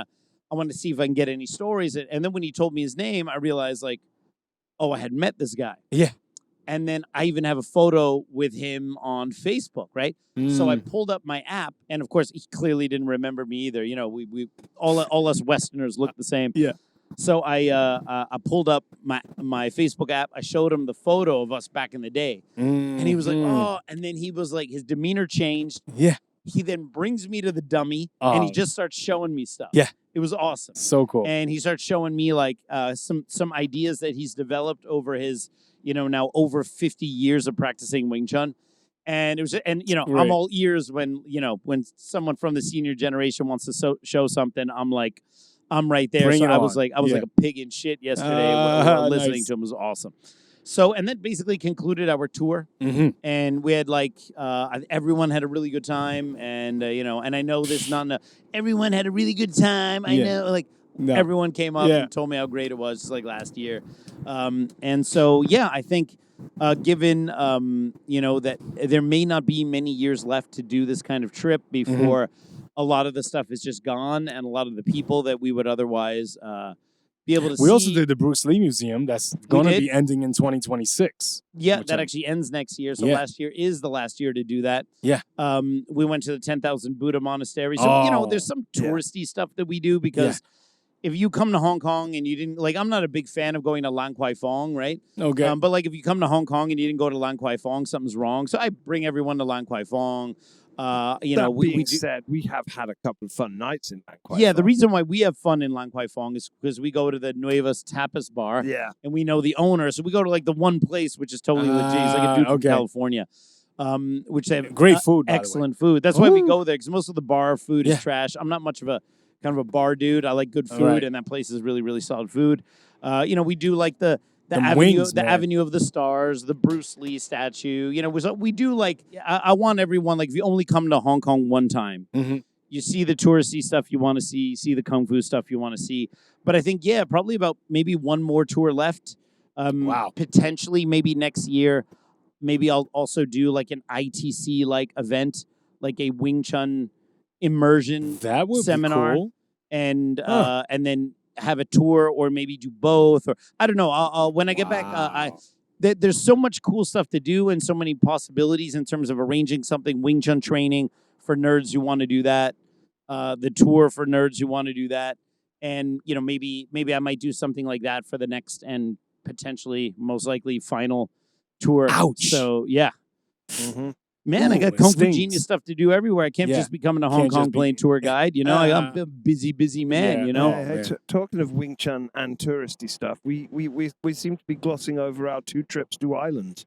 to see if I can get any stories. And then when he told me his name, I realized like, oh, I had met this guy. Yeah. And then I even have a photo with him on Facebook, right? So I pulled up my app, and of course, he clearly didn't remember me either. We all us Westerners look the same. Yeah. So I pulled up my Facebook app. I showed him the photo of us back in the day, and he was like, "Oh!" And then he was like, his demeanor changed. Yeah. He then brings me to the dummy, and he just starts showing me stuff. Yeah. It was awesome. So cool. And he starts showing me like some ideas that he's developed over his, now over 50 years of practicing Wing Chun. And it was, and Right. I'm all ears when someone from the senior generation wants to show something. I'm right there. Bring so it I was on. like a pig in shit yesterday listening Nice. to him. It was awesome. So, and that basically concluded our tour. And we had everyone had a really good time. And, and I know this everyone had a really good time. I know, No. everyone came up Yeah. and told me how great it was, just like last year. And so, I think given, that there may not be many years left to do this kind of trip before a lot of the stuff is just gone and a lot of the people that we would otherwise be able to see. We also did the Bruce Lee Museum. That's going to did. be ending in 2026. Yeah, that actually ends next year. So last year is the last year to do that. Yeah. We went to the 10,000 Buddha Monastery. So, there's some touristy stuff that we do because if you come to Hong Kong and you didn't, I'm not a big fan of going to Lan Kwai Fong, right? Okay. But if you come to HongOng and you didn't go to Lan Kwai Fong, something's wrong. So I bring everyone to Lan Kwai Fong. That being said, we have had a couple of fun nights in Lan Kwai Fong. The reason why we have fun in Lan Kwai Fong is because we go to the Nuevas Tapas Bar. Yeah. And we know the owner. So we go to the one place, which is totally legit. He's like a dude from California. Which they have great food, by the way. excellent food. That's why we go there, because most of the bar food Yeah. is trash. I'm not much of a kind of a bar dude. I like good food, and that place is really, really solid food. We do the Avenue of the Stars, the Bruce Lee statue. We do I want everyone, if you only come to Hong Kong one time, you see the touristy stuff you want to see the kung fu stuff you want to see. But I think, probably about maybe one more tour left. Wow. Potentially maybe next year. Maybe I'll also do an ITC event, a Wing Chun immersion seminar. Be cool. And then have a tour, or maybe do both, or I don't know. I'll when I get back, there's so much cool stuff to do and so many possibilities in terms of arranging something Wing Chun training for nerds who want to do that, the tour for nerds who want to do that, and maybe I might do something like that for the next and potentially most likely final tour. Ouch. So yeah. Man, Ooh, I got it Kung Fu stings. Genius stuff to do everywhere. I can't just be coming to Hong Can't Kong just be- playing tour guide. I'm a busy man. Hey, talking of Wing Chun and touristy stuff, we seem to be glossing over our 2 trips to Ireland.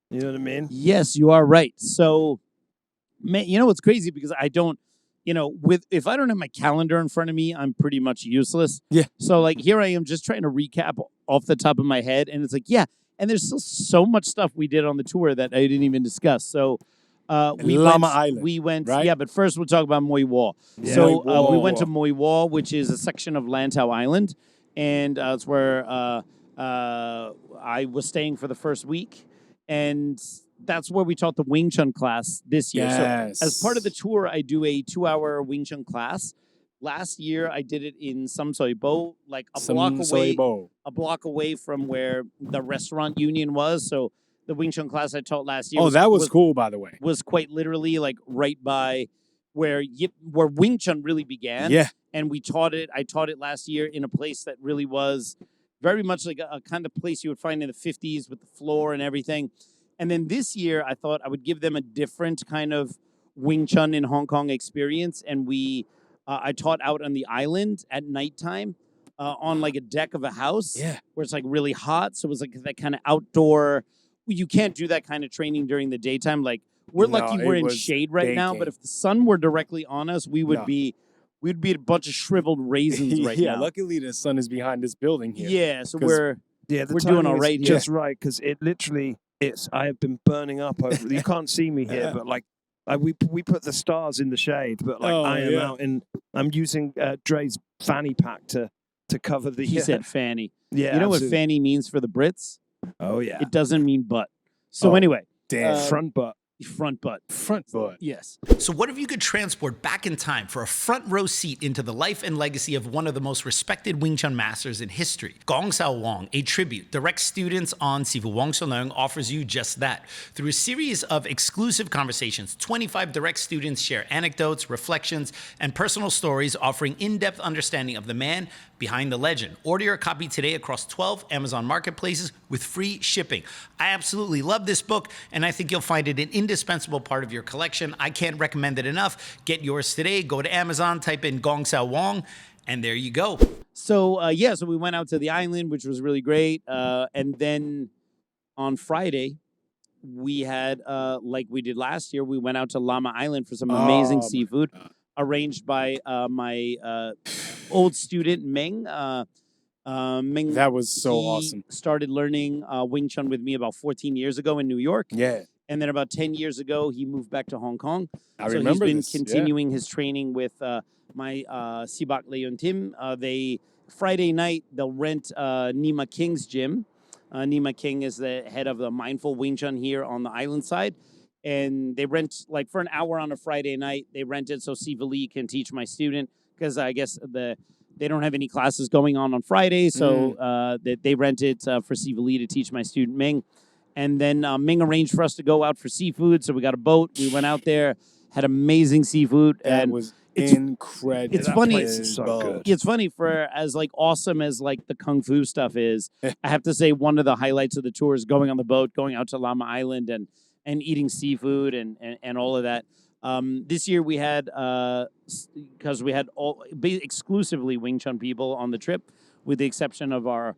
You know what I mean? Yes, you are right. So, man, what's crazy, because I don't, if I don't have my calendar in front of me, I'm pretty much useless. Yeah. So here I am just trying to recap off the top of my head, and it's and there's still so much stuff we did on the tour that I didn't even discuss. So Lamma Island, we went, right? but first we'll talk about Moi Wo. Yeah. So Moi Wo. we went to Moi Wo, which is a section of Lantau Island, and it's where I was staying for the first week, and that's where we taught the Wing Chun class this year. Yes. So as part of the tour, I do a 2-hour Wing Chun class. Last year, I did it in Sam Soi Bo, a block away from where the restaurant union was. So the Wing Chun class I taught last year. That was cool, by the way. Was quite literally right by where Wing Chun really began. Yeah. And we taught it. I taught it last year in a place that really was very much like a kind of place you would find in the 50s with the floor and everything. And then this year, I thought I would give them a different kind of Wing Chun in Hong Kong experience. And I taught out on the island at nighttime on a deck of a house where it's really hot. So it was that kind of outdoor. You can't do that kind of training during the daytime. We're lucky we're in shade right now, but if the sun were directly on us, we'd be a bunch of shriveled raisins right now. Luckily the sun is behind this building here. Yeah, so we're the doing all right here. Just right, because it literally I have been burning up over. You can't see me here, but we put the stars in the shade, but I am out and I'm using Dre's fanny pack to cover the. He said fanny. Yeah, you know what fanny means for the Brits? Oh yeah, it doesn't mean butt. So anyway, damn. Front butt. Front butt. Front foot. Yes. So what if you could transport back in time for a front row seat into the life and legacy of one of the most respected Wing Chun masters in history? Gong Sao Wong, a tribute direct students on Sifu Wong Sa Leung, offers you just that. Through a series of exclusive conversations, 25 direct students share anecdotes, reflections, and personal stories offering in-depth understanding of the man behind the legend. Order your copy today across 12 Amazon marketplaces with free shipping. I absolutely love this book, and I think you'll find it an indispensable part of your collection. I can't recommend it enough. Get yours today. Go to Amazon, type in Gong Sao Wong, and there you go. So, so we went out to the island, which was really great. And then on Friday, we had, like we did last year, we went out to Lamma Island for some amazing seafood arranged by my old student, Ming. Ming. That was so awesome. Started learning Wing Chun with me about 14 years ago in New York. Yeah. And then about 10 years ago, he moved back to Hong Kong. I remember he's been this, continuing his training with my Sibak Leon Tim. Friday night, they'll rent Nima King's gym. Nima King is the head of the Mindful Wing Chun here on the island side. And they rent, like, for an hour on a Friday night, they rent it so Siva Lee can teach my student, because I guess they don't have any classes going on Friday, so they rent it for Siva Lee to teach my student Ming. And then Ming arranged for us to go out for seafood, so we got a boat. We went out there, had amazing seafood. That was incredible. It's funny. It's so good. It's funny, for as like awesome as like the kung fu stuff is. I have to say, one of the highlights of the tour is going on the boat, going out to Lamma Island, and eating seafood and all of that. This year we had, because we had exclusively Wing Chun people on the trip, with the exception of our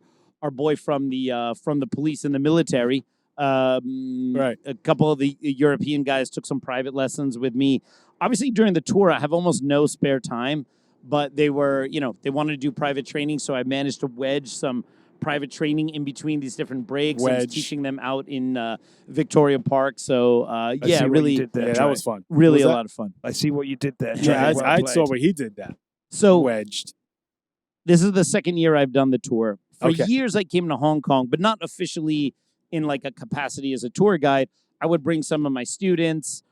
boy from the police and the military. Right. A couple of the European guys took some private lessons with me. Obviously, during the tour, I have almost no spare time, but they were, they wanted to do private training, so I managed to wedge some private training in between these different breaks. I was teaching them out in Victoria Park. So, really, that was fun. Really a lot of fun. I see what you did there. Yeah, Well I played. saw where he did that. So, Wedged. this is the second year I've done the tour. For Okay. years, I came to Hong Kong, but not officially in like a capacity as a tour guide. I would bring some of my students.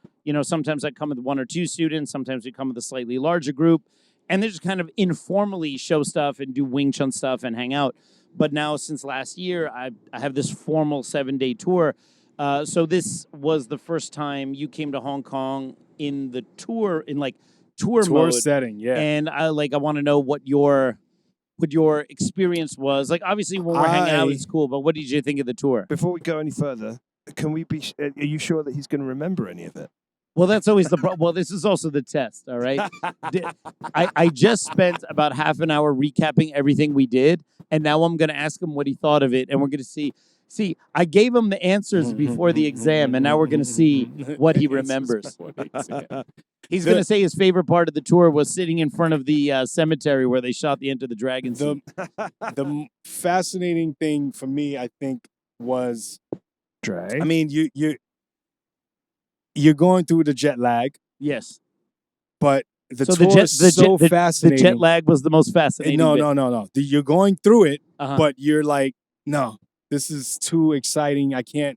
Sometimes I come with one or two students. Sometimes we come with a slightly larger group. And they just kind of informally show stuff and do Wing Chun stuff and hang out. But now, since last year, I have this formal 7-day tour. So this was the first time you came to Hong Kong in the tour, in like tour mode setting. Yeah. And I want to know what your experience was. Like, obviously, when we're hanging out, it's cool. But what did you think of the tour? Before we go any further, can we be? Are you sure that he's going to remember any of it? Well, that's always the problem. Well, this is also the test, all right? I just spent about half an hour recapping everything we did, and now I'm going to ask him what he thought of it, and we're going to see. See, I gave him the answers before the exam, and now we're going to see what he remembers. He's going to say his favorite part of the tour was sitting in front of the cemetery where they shot the Enter the Dragon scene. The fascinating thing for me, I think, was, Dre. I mean, you're going through the jet lag, Yes. but the tour is so fascinating. The jet lag was the most fascinating bit. No. You're going through it, Uh-huh. but you're like, no, this is too exciting. I can't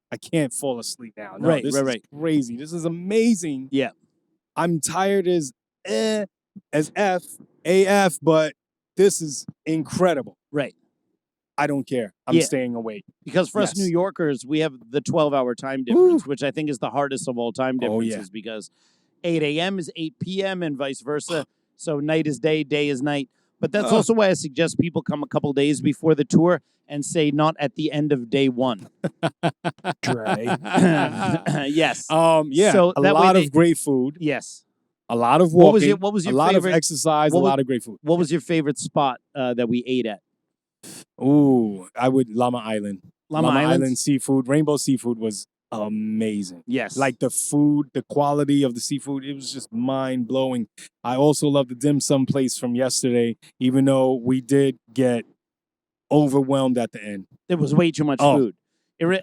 fall asleep now. No, Right, this right, is right. crazy. This is amazing. Yeah. I'm tired as AF, but this is incredible. Right. I don't care. I'm Yeah. staying awake. Because for us Yes. New Yorkers, we have the 12-hour time difference, which I think is the hardest of all time Oh, differences, yeah. because 8 a.m. is 8 p.m. and vice versa. So night is day, day is night. But that's also why I suggest people come a couple days before the tour and say not at the end of day one. Dre. Yes. Yeah. So a that way lot they- of great food, Yes. a lot of walking, What was your a lot favorite? of exercise, a what was- lot of great food. What was your favorite spot that we ate at? Ooh, I would Lamma Island. Lamma Island? seafood, Rainbow Seafood was amazing. Yes. Like the food, the quality of the seafood, it was just mind blowing. I also love the dim sum place from yesterday, even though we did get overwhelmed at the end. there was way too much Oh. food.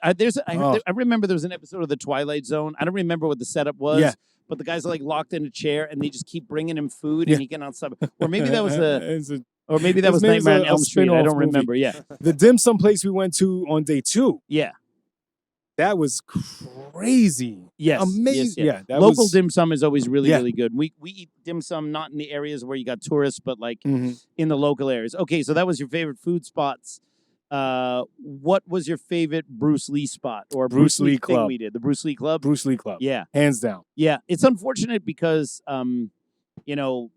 I remember there was an episode of The Twilight Zone. I don't remember what the setup was. Yeah. But the guys are like locked in a chair and they just keep bringing him food Yeah. and he cannot stop. Or maybe that was It's a- Or maybe that His was name's Nightmare on a Elm Street. I spin-off don't movie. remember. Yeah. the dim sum place we went to on day 2. Yeah. That was crazy. Yes, Amazing. yes. Yeah, that Local was dim sum is always really, Yeah. really good. We eat dim sum not in the areas where you got tourists, but like Mhm. in the local areas. Okay, so that was your favorite food spots. What was your favorite Bruce Lee spot or Bruce Lee thing Club. we did? The Bruce Lee Club? Bruce Lee Club. Yeah. Hands down. Yeah. It's unfortunate because, you know,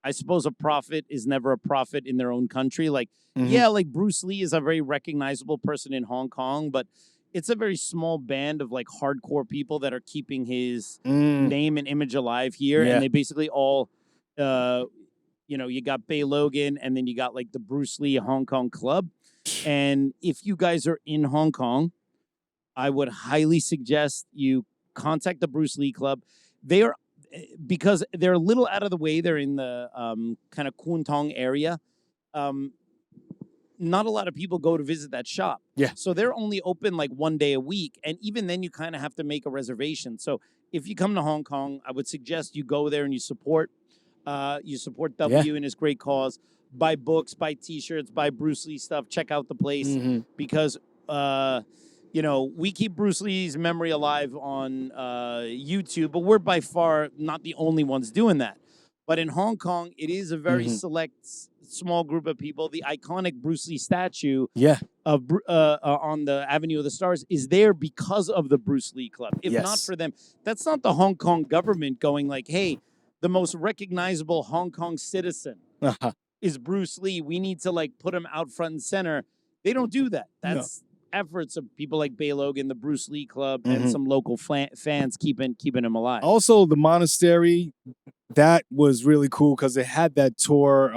I suppose a prophet is never a prophet in their own country. Like, Mhm. yeah, like Bruce Lee is a very recognizable person in Hong Kong, but it's a very small band of like hardcore people that are keeping his name and image alive here. Yeah. And they basically all, you know, you got Bay Logan and then you got like the Bruce Lee Hong Kong Club. And if you guys are in Hong Kong, I would highly suggest you contact the Bruce Lee Club. They are, because they're a little out of the way. They're in the kind of Kwun Tong area. Not a lot of people go to visit that shop. Yeah. So they're only open like one day a week. And even then you kind of have to make a reservation. So if you come to Hong Kong, I would suggest you go there and you support W in his great cause. Buy books, buy T-shirts, buy Bruce Lee stuff. Check out the place because, you know, we keep Bruce Lee's memory alive on YouTube, but we're by far not the only ones doing that. But in Hong Kong, it is a very select, small group of people. The iconic Bruce Lee statue of on the Avenue of the Stars is there because of the Bruce Lee Club. If not for them, that's not the Hong Kong government going like, hey, the most recognizable Hong Kong citizen is Bruce Lee. We need to like put him out front and center. They don't do that. That's efforts of people like Bay Logan, the Bruce Lee Club, and some local fans keeping him alive. Also, the monastery, that was really cool because it had that tour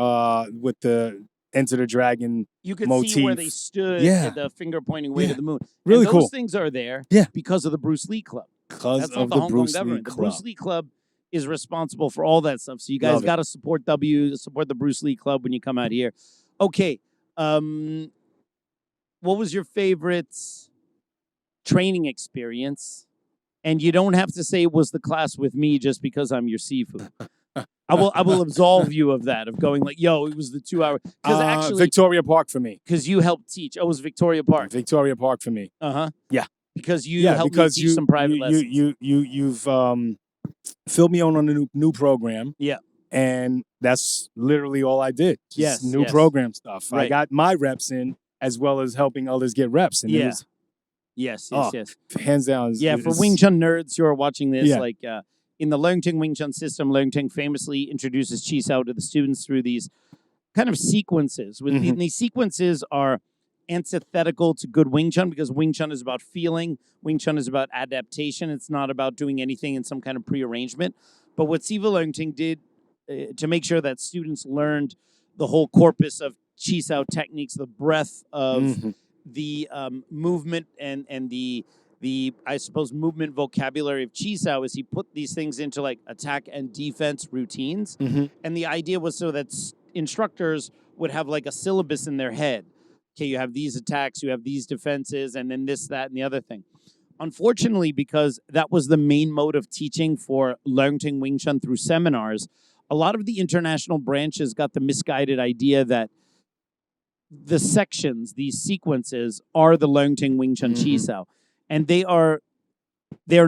with the Enter the Dragon You could motif. see where they stood at the finger pointing way to the moon. Really and cool. Those things are there because of the Bruce Lee Club. Because That's not of the the Hong Bruce Kong Lee government. Club. The Bruce Lee Club is responsible for all that stuff. So you guys Love it. got to support support the Bruce Lee Club when you come out here. Okay. What was your favorite training experience? And you don't have to say it was the class with me just because I'm your seafood. I will absolve you of that, of going like, yo, it was the 2 hour. Because actually, Victoria Park for me. because you helped teach. Oh, it was Victoria Park. Victoria Park for me. Yeah. Because you helped me teach some private lessons. You've filled me on a new program. Yeah. And that's literally all I did. Just new program stuff. Right. I got my reps in as well as helping others get reps. And it was, Yes. hands down. For Wing Chun nerds who are watching this, like in the Leung Ting Wing Chun system, Leung Ting famously introduces Chiu to the students through these kind of sequences. And these sequences are antithetical to good Wing Chun because Wing Chun is about feeling. Wing Chun is about adaptation. It's not about doing anything in some kind of prearrangement. But what Siva Leung Ting did to make sure that students learned the whole corpus of Chiu techniques, the breadth of the movement and the I suppose movement vocabulary of Chiu is he put these things into like attack and defense routines. And the idea was so that instructors would have like a syllabus in their head. Okay, you have these attacks, you have these defenses, and then this, that, and the other thing. Unfortunately, because that was the main mode of teaching for Leung Ting Wing Chun through seminars, a lot of the international branches got the misguided idea that the sections, these sequences, are the Leung Ting Wing Chun Chiu. And they're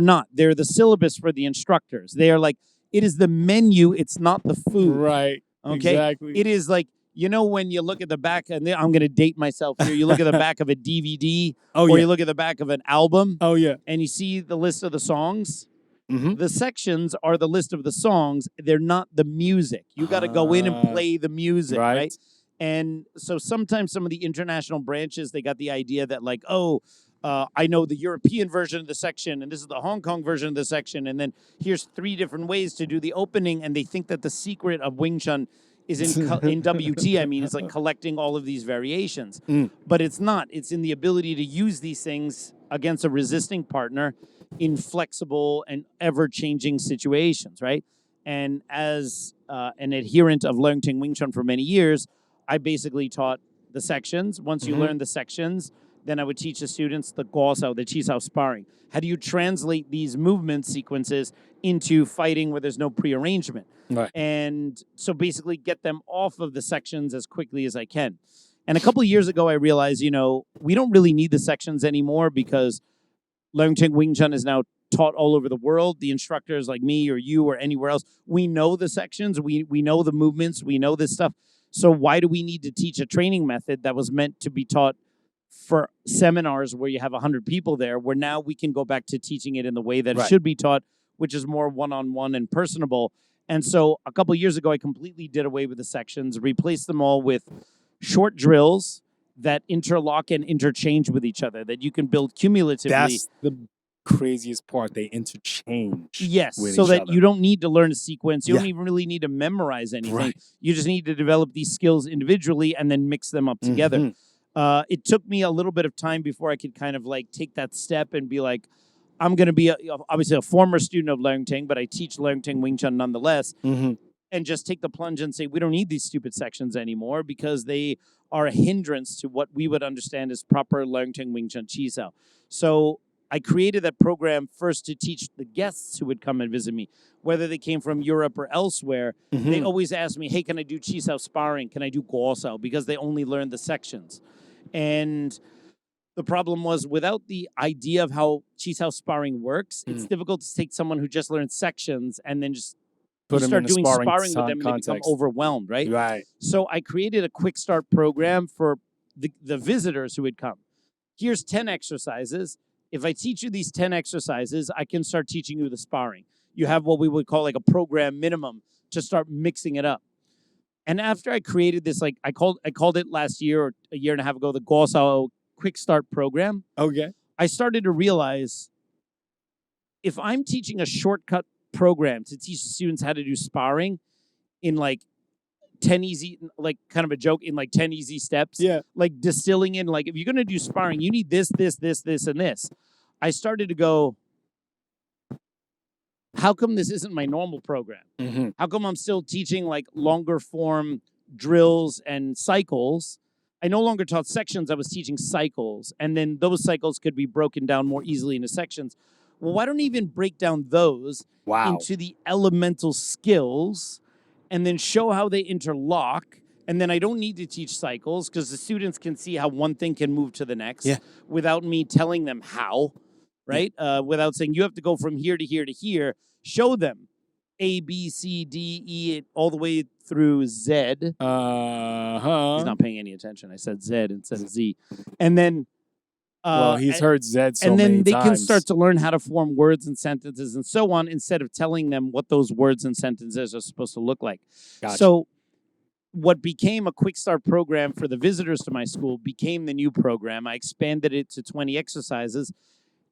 not. They're the syllabus for the instructors. They are like, it is the menu, it's not the food. Right. Okay? Exactly. It is like, you know, when you look at the back, and I'm going to date myself here, you look at the back of a DVD, or you look at the back of an album, and you see the list of the songs. The sections are the list of the songs. They're not the music. You got to go in and play the music, right? And so sometimes some of the international branches, they got the idea that like, I know the European version of the section, and this is the Hong Kong version of the section, and then here's 3 different ways to do the opening, and they think that the secret of Wing Chun is in WT. I mean, it's like collecting all of these variations, but it's not. It's in the ability to use these things against a resisting partner in flexible and ever-changing situations, right? And as an adherent of Leung Ting Wing Chun for many years, I basically taught the sections. Once you learn the sections, then I would teach the students the guosao, the chisao sparring. How do you translate these movement sequences into fighting where there's no prearrangement? Right. And so basically get them off of the sections as quickly as I can. And a couple of years ago, I realized, we don't really need the sections anymore because Leung Ting Wing Chun is now taught all over the world. The instructors like me or you or anywhere else, we know the sections, we know the movements, we know this stuff. So why do we need to teach a training method that was meant to be taught for seminars where you have 100 people there, where now we can go back to teaching it in the way that it should be taught, which is more one-on-one and personable. And so a couple of years ago, I completely did away with the sections, replaced them all with short drills that interlock and interchange with each other, that you can build cumulatively. That's the craziest part. They interchange. Yes, with so each that other. you don't need to learn a sequence. You don't even really need to memorize anything. Right. You just need to develop these skills individually and then mix them up together. It took me a little bit of time before I could kind of like take that step and be like, I'm going to be obviously a former student of Leung Ting, but I teach Leung Ting Wing Chun nonetheless. And just take the plunge and say, we don't need these stupid sections anymore because they are a hindrance to what we would understand as proper Leung Ting Wing Chun Chi Sao. So I created that program first to teach the guests who would come and visit me, whether they came from Europe or elsewhere. They always ask me, hey, can I do Chi Sao sparring? Can I do Guo Sao? Because they only learned the sections. And the problem was, without the idea of how Chi Sao sparring works, it's difficult to take someone who just learned sections and then just start doing sparring with them and they become overwhelmed, right? Right. So I created a quick start program for the visitors who would come. Here's 10 exercises. If I teach you these 10 exercises, I can start teaching you the sparring. You have what we would call like a program minimum to start mixing it up. And after I created this, like I called it last year or a year and a half ago, the Guo Sao Quick Start Program. Okay. I started to realize if I'm teaching a shortcut program to teach the students how to do sparring in like 10 easy, like kind of a joke, in like 10 easy steps. Yeah. Like distilling in, like, if you're going to do sparring, you need this, and this. I started to go, how come this isn't my normal program? How come I'm still teaching like longer form drills and cycles? I no longer taught sections. I was teaching cycles. And then those cycles could be broken down more easily into sections. Well, why don't you even break down those into the elemental skills and then show how they interlock? And then I don't need to teach cycles because the students can see how one thing can move to the next without me telling them how, right? Without saying, you have to go from here to here to here. Show them A, B, C, D, E, all the way through Z. He's not paying any attention. I said Z instead of Z. And then... well, he's heard Z so many times. And then they can start to learn how to form words and sentences and so on instead of telling them what those words and sentences are supposed to look like. Gotcha. So what became a quick start program for the visitors to my school became the new program. I expanded it to 20 exercises.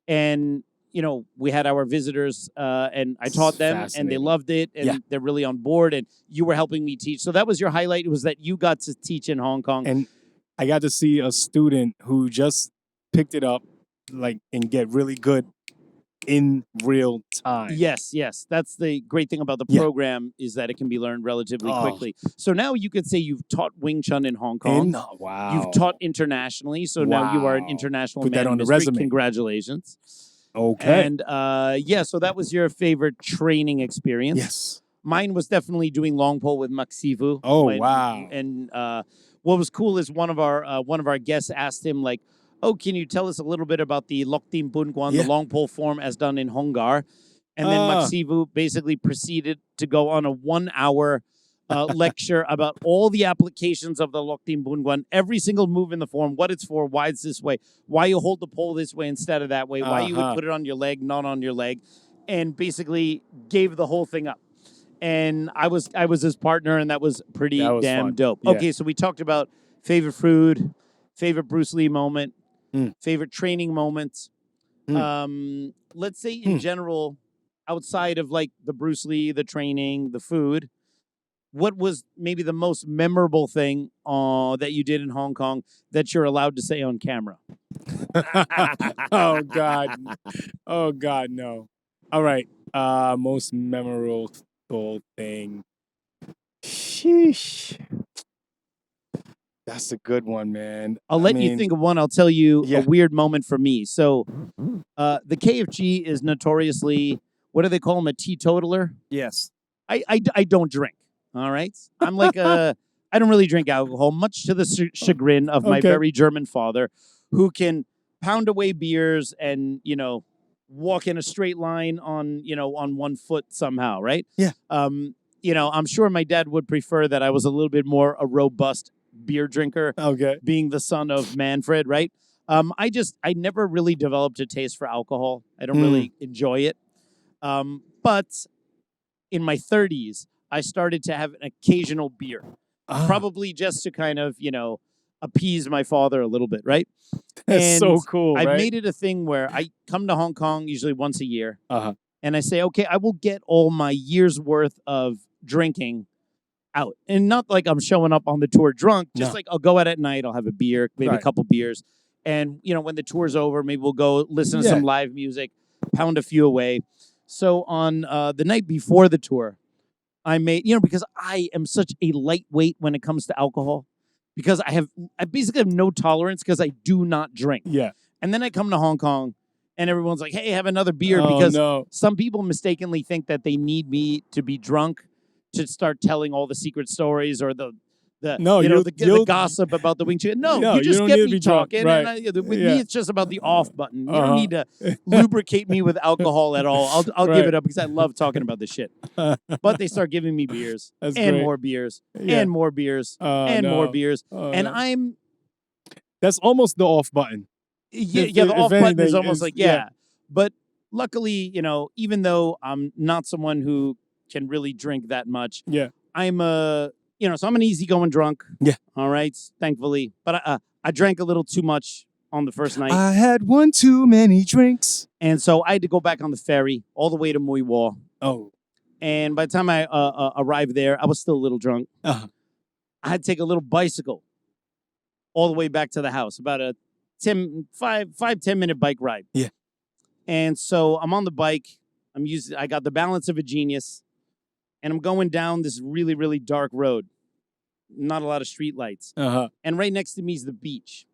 And, you know, we had our visitors and I taught them and they loved it and they're really on board. And you were helping me teach. So that was your highlight. It was that you got to teach in Hong Kong. And I got to see a student who just picked it up, like, and get really good in real time. Yes. That's the great thing about the program is that it can be learned relatively quickly. So now you could say you've taught Wing Chun in Hong Kong. Wow. You've taught internationally, so now you are an international Put man that on the mystery. resume. Congratulations. Okay. And so that was your favorite training experience. Yes. Mine was definitely doing long pole with Maxivu. Oh, wow. And what was cool is one of our guests asked him, like, oh, can you tell us a little bit about the Lok Tim Bun Guan, the long pole form as done in Hongar? And then Maxivu basically proceeded to go on a 1-hour lecture about all the applications of the Lok Tim Bun Guan, every single move in the form, what it's for, why it's this way, why you hold the pole this way instead of that way, why you would put it on your leg, not on your leg, and basically gave the whole thing up. And I was his partner, and that was pretty damn fun. dope. Yeah. Okay, so we talked about favorite food, favorite Bruce Lee moment, favorite training moments. Let's say in general, outside of like the Bruce Lee, the training, the food, what was maybe the most memorable thing that you did in Hong Kong that you're allowed to say on camera? Oh, God, no. All right. Most memorable thing. Sheesh. That's a good one, man. I'll let you think of one. I'll tell you a weird moment for me. So the KFG is notoriously, what do they call him, a teetotaler? Yes. I don't drink, all right? I'm like I don't really drink alcohol, much to the chagrin of my very German father, who can pound away beers and, walk in a straight line on, on one foot somehow, right? Yeah. I'm sure my dad would prefer that I was a little bit more a robust beer drinker, Okay. being the son of Manfred, right? I never really developed a taste for alcohol. I don't really enjoy it. But in my 30s, I started to have an occasional beer, probably just to kind of, appease my father a little bit, right? That's so cool, I've right? made it a thing where I come to Hong Kong usually once a year, Uh-huh. and I say, okay, I will get all my year's worth of drinking out. And not like I'm showing up on the tour drunk, just like I'll go out at night, I'll have a beer, maybe a couple beers. And, when the tour's over, maybe we'll go listen to some live music, pound a few away. So on the night before the tour, I made, because I am such a lightweight when it comes to alcohol, because I basically have no tolerance because I do not drink. Yeah. And then I come to Hong Kong and everyone's like, hey, have another beer, Oh, because no. some people mistakenly think that they need me to be drunk to start telling all the secret stories or the gossip about the Wing Chun. No, you just don't get need to me be drunk, talking. right. And with me, it's just about the off button. You don't need to lubricate me with alcohol at all. I'll give it up because I love talking about this shit. But they start giving me beers That's and great. more beers Yeah. and more beers and no. more beers. And no. That's almost the off button. the off button is anything, almost is- like, yeah. But luckily, even though I'm not someone who can really drink that much, Yeah. I'm so I'm an easygoing drunk. Yeah. All right, thankfully. But I drank a little too much on the first night. I had one too many drinks. And so I had to go back on the ferry all the way to Mui War. Oh. And by the time I arrived there, I was still a little drunk. Uh-huh. I had to take a little bicycle all the way back to the house, about a 10-minute bike ride. Yeah. And so I'm on the bike. I got the balance of a genius. And I'm going down this really, really dark road. Not a lot of street lights. Uh-huh. And right next to me is the beach.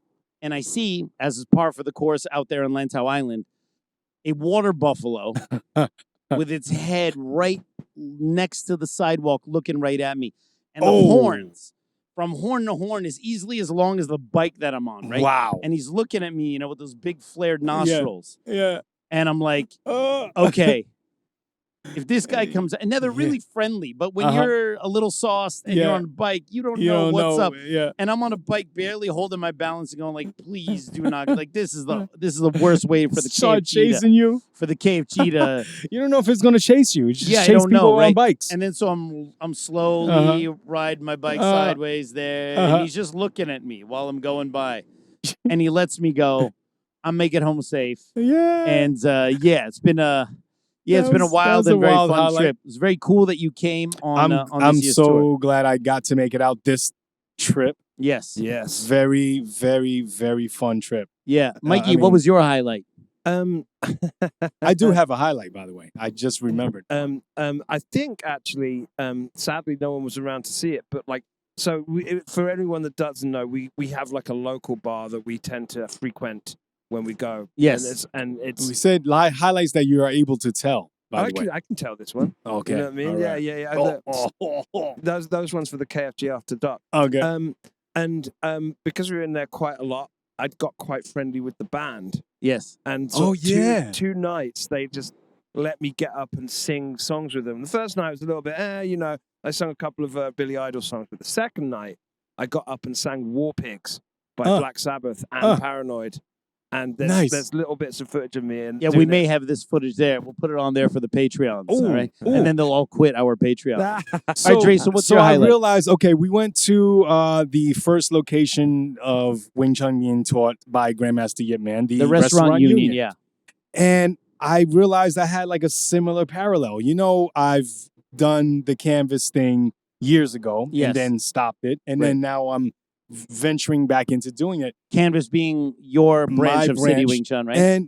And I see, as is par for the course out there on Lantau Island, a water buffalo with its head right next to the sidewalk looking right at me. And the horns, from horn to horn, is easily as long as the bike that I'm on, right? Wow. And he's looking at me, with those big flared nostrils. Yeah. And I'm like, okay. If this guy comes, and now they're really friendly, but when you're a little sauced and you're on a bike, you don't know what's up. Yeah. And I'm on a bike, barely holding my balance, and going like, "Please do not." Like this is the worst way for the Start KFG chasing you. for the KFG to. You don't know if it's gonna chase you. It just I chase don't people know, on right? bikes. And then so I'm slowly riding my bike sideways there, and he's just looking at me while I'm going by, and he lets me go. I'm making it home safe. Yeah. And it's been a. Yeah, it's been a That wild was a and very wild fun highlight. trip. It was very cool that you came on I'm this year's so tour. glad I got to make it out this trip. Yes. Yes. Very, very, very fun trip. Yeah. Mikey, I what mean- was your highlight? I do have a highlight, by the way. I just remembered. I think actually, sadly, no one was around to see it. But for anyone that doesn't know, we have like a local bar that we tend to frequent when we go. Yes. and it's We said highlights that you are able to tell, by the way. I can tell this one. Okay. You know what I mean? All right. Yeah. Those ones for the KFG after dark. Okay. Because we were in there quite a lot, I got quite friendly with the band. Yes. And two nights they just let me get up and sing songs with them. The first night was a little bit, I sung a couple of Billy Idol songs. But the second night, I got up and sang War Pigs by Black Sabbath and Paranoid. And there's little bits of footage of me. And Yeah, we may have this footage there. We'll put it on there for the Patreons. All right. And then they'll all quit our Patreon. All right, Dre, so what's your highlight? I realized, we went to the first location of Wing Chun being taught by Grandmaster Yip Man, the Restaurant Union, yeah. And I realized I had like a similar parallel. I've done the canvas thing years ago Yes. and then stopped it. And then now I'm venturing back into doing it. Canvas being your branch of City Wing Chun, right?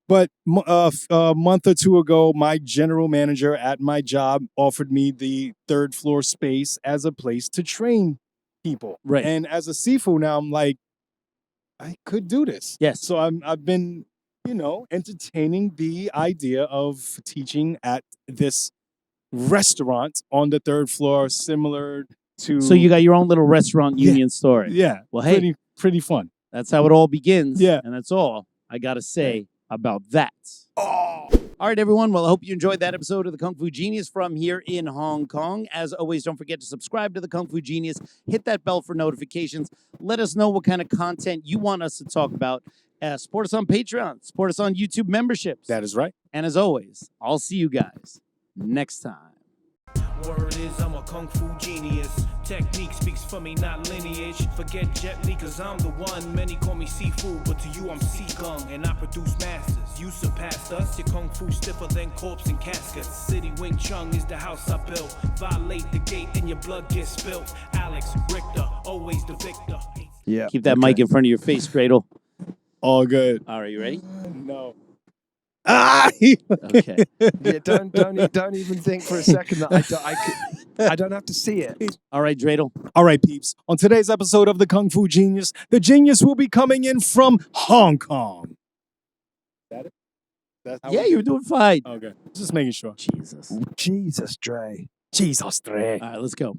But a month or two ago, my general manager at my job offered me the third floor space as a place to train people. Right. And as a Sifu now, I'm like, I could do this. Yes. So I've been, entertaining the idea of teaching at this restaurant on the third floor, similar to. So you got your own little restaurant union story. Yeah. Well, hey. Pretty fun. That's how it all begins. Yeah. And that's all I got to say about that. All right, everyone. Well, I hope you enjoyed that episode of the Kung Fu Genius from here in Hong Kong. As always, don't forget to subscribe to the Kung Fu Genius. Hit that bell for notifications. Let us know what kind of content you want us to talk about. Support us on Patreon. Support us on YouTube memberships. That is right. And as always, I'll see you guys next time. Word is I'm a kung fu genius. Technique speaks for me, not lineage. Forget Jet Li, cause I'm the one. Many call me seafood, but to you I'm Seagung. And I produce masters. You surpassed us. Your kung fu stiffer than corpse and caskets. City Wing Chun is the house I built. Violate the gate and your blood gets spilt. Alex, Richter, always the victor. Yeah. Keep that mic in front of your face, Cradle. All good. All right, you ready? No. Okay. Yeah, don't even think for a second that I don't have to see it. All right, Dreidel. All right, peeps. On today's episode of the Kung Fu Genius, the genius will be coming in from Hong Kong. That it? That's how Yeah, you're doing fine. Okay. Just making sure. Jesus. Jesus, Dre. Jesus, Dre. All right, let's go.